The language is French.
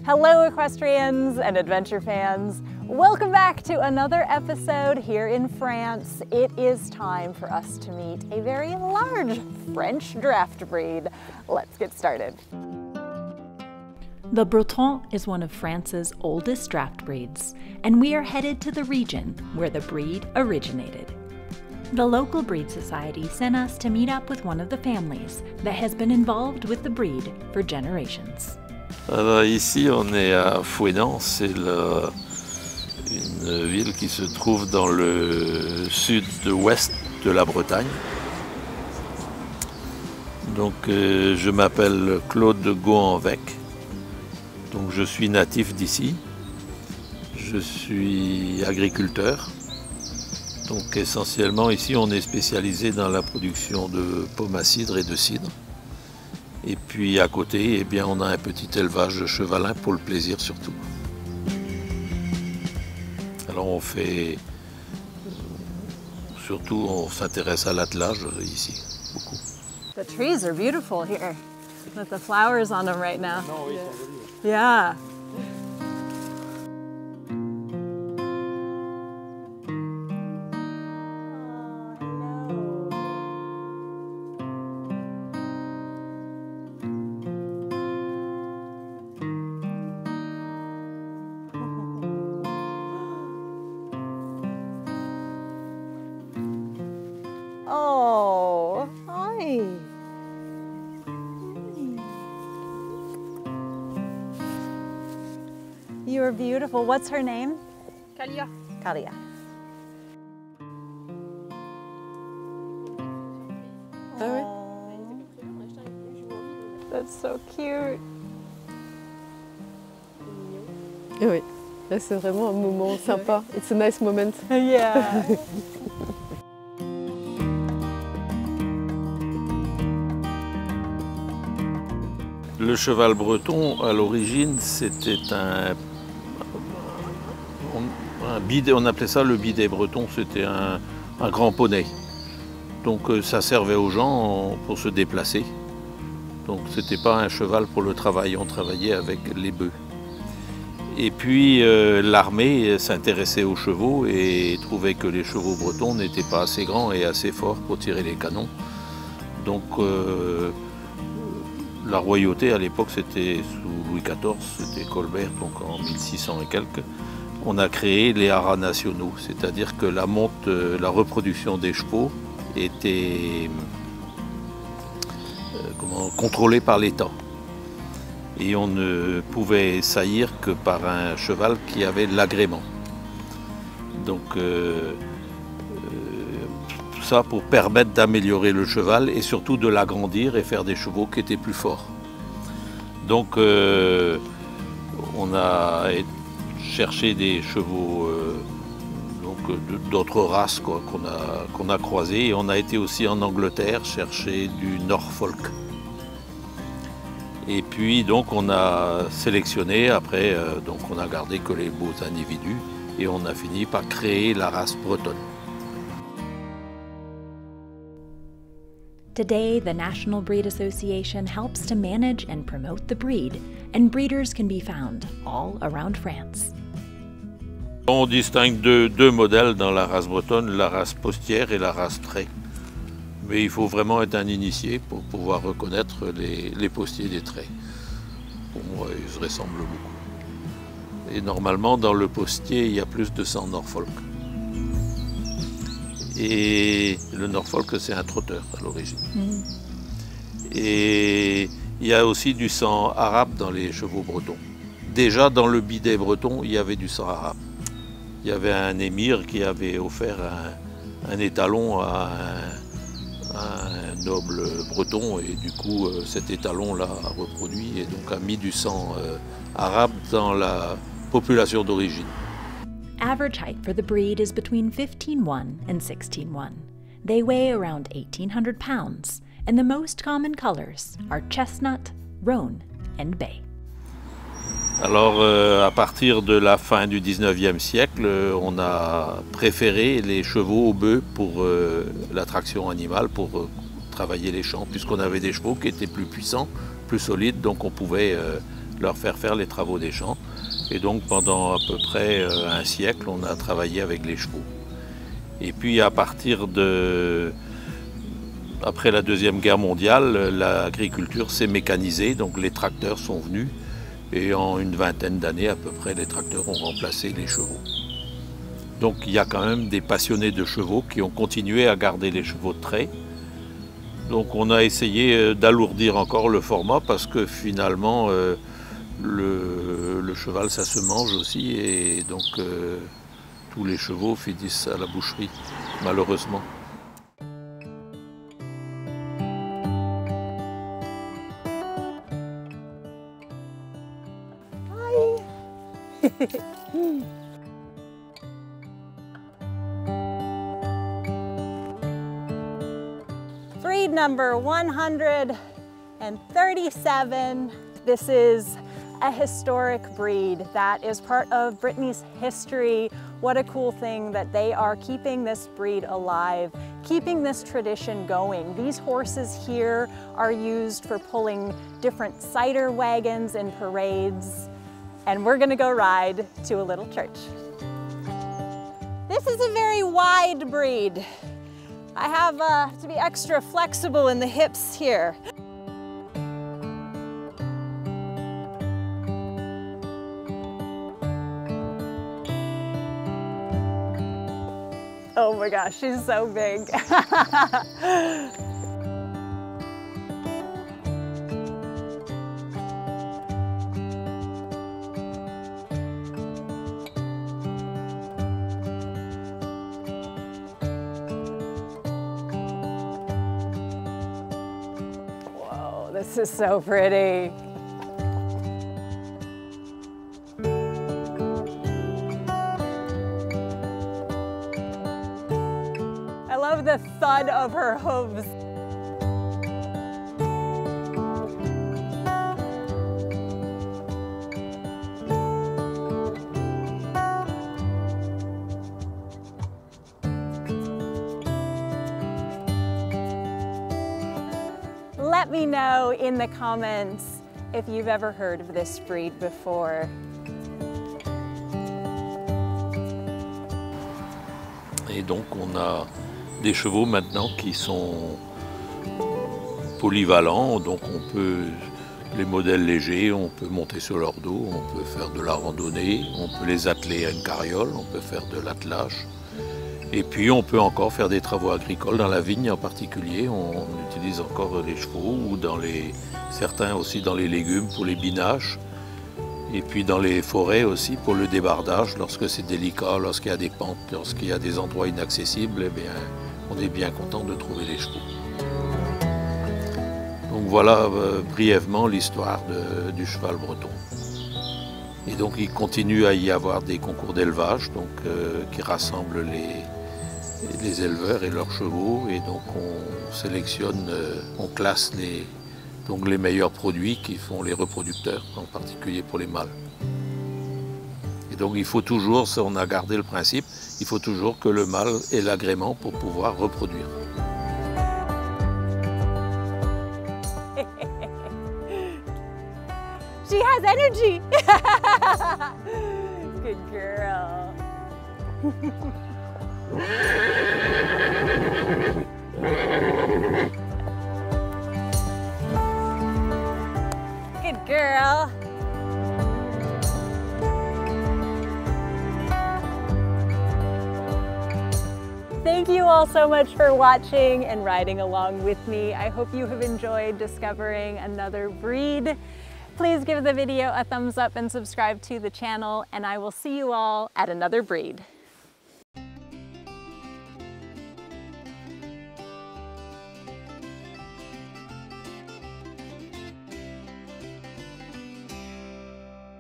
Hello equestrians and adventure fans. Welcome back to another episode here in France. It is time for us to meet a very large French draft breed. Let's get started. The Breton is one of France's oldest draft breeds, and we are headed to the region where the breed originated. The local breed society sent us to meet up with one of the families that has been involved with the breed for generations. Alors ici on est à Fouesnant, c'est une ville qui se trouve dans le sud-ouest de la Bretagne. Donc je m'appelle Claude Gohanvec, donc je suis natif d'ici, je suis agriculteur. Donc essentiellement ici on est spécialisé dans la production de pommes à cidre et de cidre. Et puis à côté, eh bien, on a un petit élevage de chevalins pour le plaisir surtout. Alors on fait, surtout on s'intéresse à l'attelage ici, beaucoup. The trees are beautiful here. With the flowers on them right now. Yeah. Oh, hi. You are beautiful. What's her name? Kalia. Kalia. Ah ouais. That's so cute. Oui, là c'est vraiment un moment sympa. It's a nice moment. Yeah. Le cheval breton, à l'origine, c'était un bidet, on appelait ça le bidet breton, c'était un grand poney. Donc ça servait aux gens pour se déplacer. Donc c'était pas un cheval pour le travail, on travaillait avec les bœufs. Et puis l'armée s'intéressait aux chevaux et trouvait que les chevaux bretons n'étaient pas assez grands et assez forts pour tirer les canons. Donc la royauté à l'époque c'était sous Louis XIV, c'était Colbert, donc en 1600 et quelques. On a créé les haras nationaux, c'est-à-dire que la reproduction des chevaux était contrôlée par l'État. Et on ne pouvait saillir que par un cheval qui avait l'agrément. Donc tout ça pour permettre d'améliorer le cheval et surtout de l'agrandir et faire des chevaux qui étaient plus forts. Donc on a cherché des chevaux d'autres races qu'on a croisés et on a été aussi en Angleterre chercher du Norfolk. Et puis donc on a sélectionné, après donc on a gardé que les beaux individus et on a fini par créer la race bretonne. Today, the National Breed Association helps to manage and promote the breed, and breeders can be found all around France. On distingue deux modèles dans la race bretonne, la race postière et la race trait. Mais il faut vraiment être un initié pour pouvoir reconnaître les postiers des traits. Pour moi, ils se ressemblent beaucoup. Et normalement, dans le postier, il y a plus de sang Norfolk. Et le Norfolk, c'est un trotteur à l'origine. Et il y a aussi du sang arabe dans les chevaux bretons. Déjà, dans le bidet breton, il y avait du sang arabe. Il y avait un émir qui avait offert un étalon à un noble breton et du coup cet étalon l'a reproduit et donc a mis du sang arabe dans la population d'origine. Average height for the breed is between 15'1" and 16'1". They weigh around 1,800 pounds, and the most common colors are chestnut, roan, and bay. Alors à partir de la fin du 19e siècle, on a préféré les chevaux aux bœufs pour l'attraction animale, pour travailler les champs, puisqu'on avait des chevaux qui étaient plus puissants, plus solides, donc on pouvait leur faire les travaux des champs. Et donc pendant à peu près un siècle, on a travaillé avec les chevaux. Et puis à partir de... Après la Deuxième Guerre mondiale, l'agriculture s'est mécanisée, donc les tracteurs sont venus. Et en une vingtaine d'années à peu près, les tracteurs ont remplacé les chevaux. Donc il y a quand même des passionnés de chevaux qui ont continué à garder les chevaux de trait. Donc on a essayé d'alourdir encore le format parce que finalement le cheval ça se mange aussi et donc tous les chevaux finissent à la boucherie malheureusement. Breed number 137. This is a historic breed that is part of Brittany's history. What a cool thing that they are keeping this breed alive, keeping this tradition going. These horses here are used for pulling different cider wagons in parades. And we're gonna go ride to a little church. This is a very wide breed. I have to be extra flexible in the hips here. Oh my gosh, she's so big. This is so pretty. I love the thud of her hooves. Let me know in the comments if you've ever heard of this breed before. Et donc on a des chevaux maintenant qui sont polyvalents, donc on peut, les modèles légers, on peut monter sur leur dos, on peut faire de la randonnée, on peut les atteler à une carriole, on peut faire de l'attelage. Et puis on peut encore faire des travaux agricoles, dans la vigne en particulier, on utilise encore les chevaux, ou dans certains aussi dans les légumes pour les binages, et puis dans les forêts aussi pour le débardage, lorsque c'est délicat, lorsqu'il y a des pentes, lorsqu'il y a des endroits inaccessibles, eh bien, on est bien content de trouver les chevaux. Donc voilà brièvement l'histoire du cheval breton. Et donc il continue à y avoir des concours d'élevage qui rassemblent les éleveurs et leurs chevaux, et donc on sélectionne, on classe les meilleurs produits qui font les reproducteurs, en particulier pour les mâles. Et donc il faut toujours, on a gardé le principe, il faut toujours que le mâle ait l'agrément pour pouvoir reproduire. She has energy. Good girl. Good girl. Thank you all so much for watching and riding along with me. I hope you have enjoyed discovering another breed. Please give the video a thumbs up and subscribe to the channel, and I will see you all at another breed.